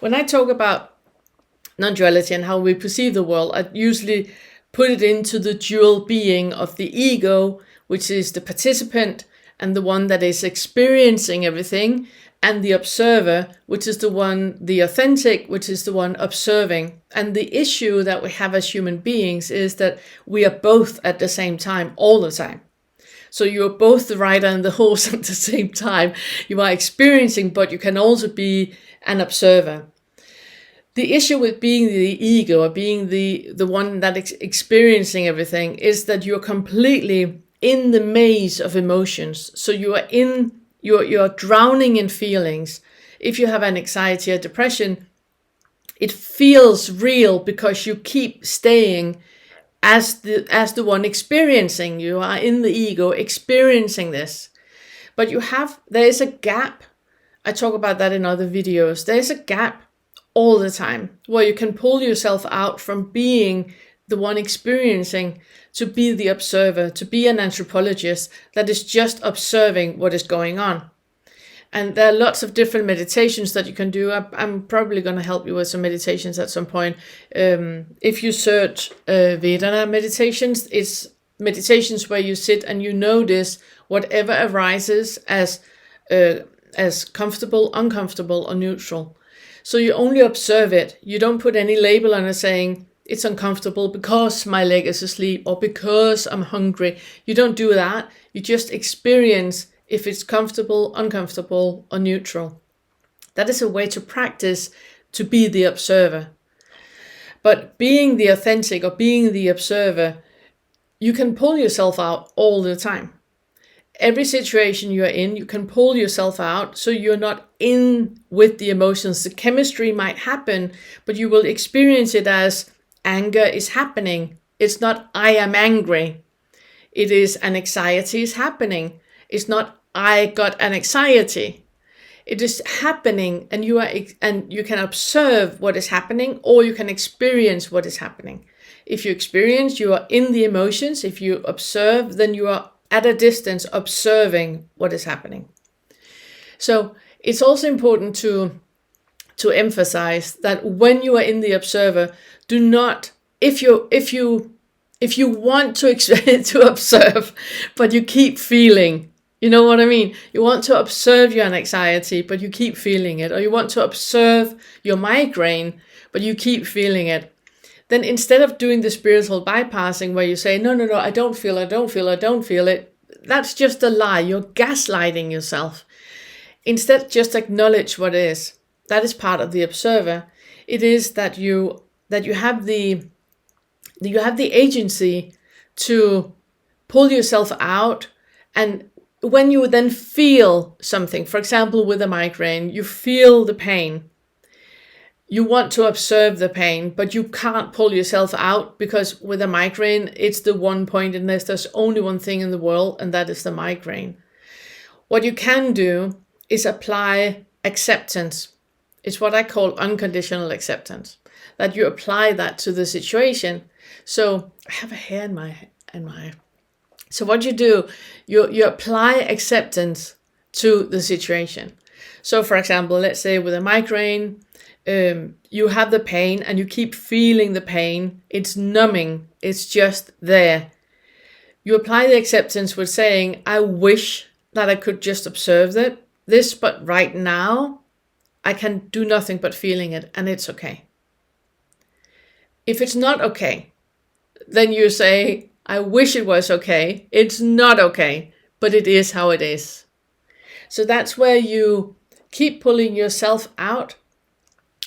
When I talk about non-duality and how we perceive the world, I usually put it into the dual being of the ego, which is the participant and the one that is experiencing everything, and the observer, which is the authentic, which is the one observing. And the issue that we have as human beings is that we are both at the same time, all the time. So you are both the rider and the horse at the same time. You are experiencing, but you can also be an observer. The issue with being the ego, or being the one that is experiencing everything, is that you're completely in the maze of emotions. So you're drowning in feelings. If you have an anxiety or depression, it feels real because you keep staying as the one experiencing. You are in the ego experiencing this. But there is a gap. I talk about that in other videos. There is a gap all the time where you can pull yourself out from being the one experiencing to be the observer, to be an anthropologist that is just observing what is going on. And there are lots of different meditations that you can do. I'm probably going to help you with some meditations at some point. If you search Vedana meditations, it's meditations where you sit and you notice whatever arises as comfortable, uncomfortable, or neutral. So you only observe it. You don't put any label on it saying it's uncomfortable because my leg is asleep or because I'm hungry. You don't do that. You just experience if it's comfortable, uncomfortable, or neutral. That is a way to practice to be the observer. But being the authentic or being the observer, you can pull yourself out all the time. Every situation you're in, you can pull yourself out so you're not in with the emotions. The chemistry might happen, but you will experience it as anger is happening. It's not I am angry. It is an anxiety is happening. It's not I got an anxiety. It is happening, and you can observe what is happening, or you can experience what is happening. If you experience, you are in the emotions. If you observe, then you are at a distance observing what is happening. So it's also important to emphasize that when you are in the observer, do not, if you want to observe, but you keep feeling, you know what I mean? You want to observe your anxiety, but you keep feeling it, or you want to observe your migraine, but you keep feeling it. Then instead of doing the spiritual bypassing where you say, no, I don't feel it, that's just a lie. You're gaslighting yourself. Instead, just acknowledge what is. That is part of the observer. It is that you have the agency to pull yourself out. And when you then feel something, for example, with a migraine, you feel the pain. You want to observe the pain, but you can't pull yourself out because with a migraine, it's the one point in this. There's only one thing in the world, and that is the migraine. What you can do is apply acceptance. It's what I call unconditional acceptance. That you apply that to the situation. So I have a hair in my. So what you do, you apply acceptance to the situation. So for example, let's say with a migraine, you have the pain and you keep feeling the pain. It's numbing. It's just there. You apply the acceptance with saying, I wish that I could just observe this, but right now I can do nothing but feeling it, and it's okay. If it's not okay, then you say, I wish it was okay. It's not okay, but it is how it is. So that's where you keep pulling yourself out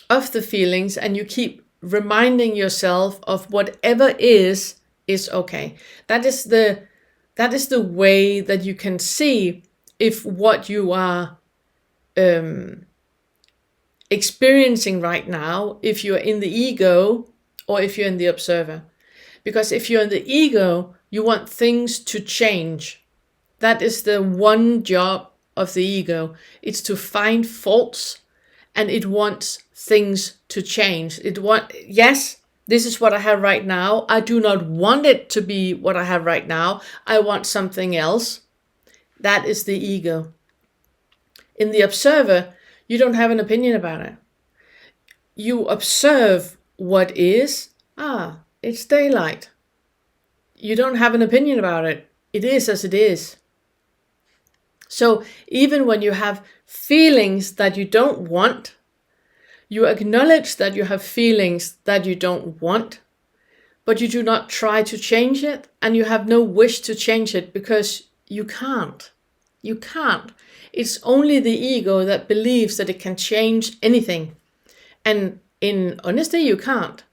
of the feelings, and you keep reminding yourself of whatever is okay. That is the way that you can see if what you are experiencing right now, if you're in the ego or if you're in the observer. Because if you're in the ego, you want things to change. That is the one job of the ego. It's to find faults, and it wants things to change. Yes, this is what I have right now. I do not want it to be what I have right now. I want something else. That is the ego. In the observer, you don't have an opinion about it. you observe what is. It's daylight. You don't have an opinion about it. It is as it is. So even when you have feelings that you don't want, you acknowledge that you have feelings that you don't want, but you do not try to change it, and you have no wish to change it because you can't. You can't. It's only the ego that believes that it can change anything. And in honesty, you can't.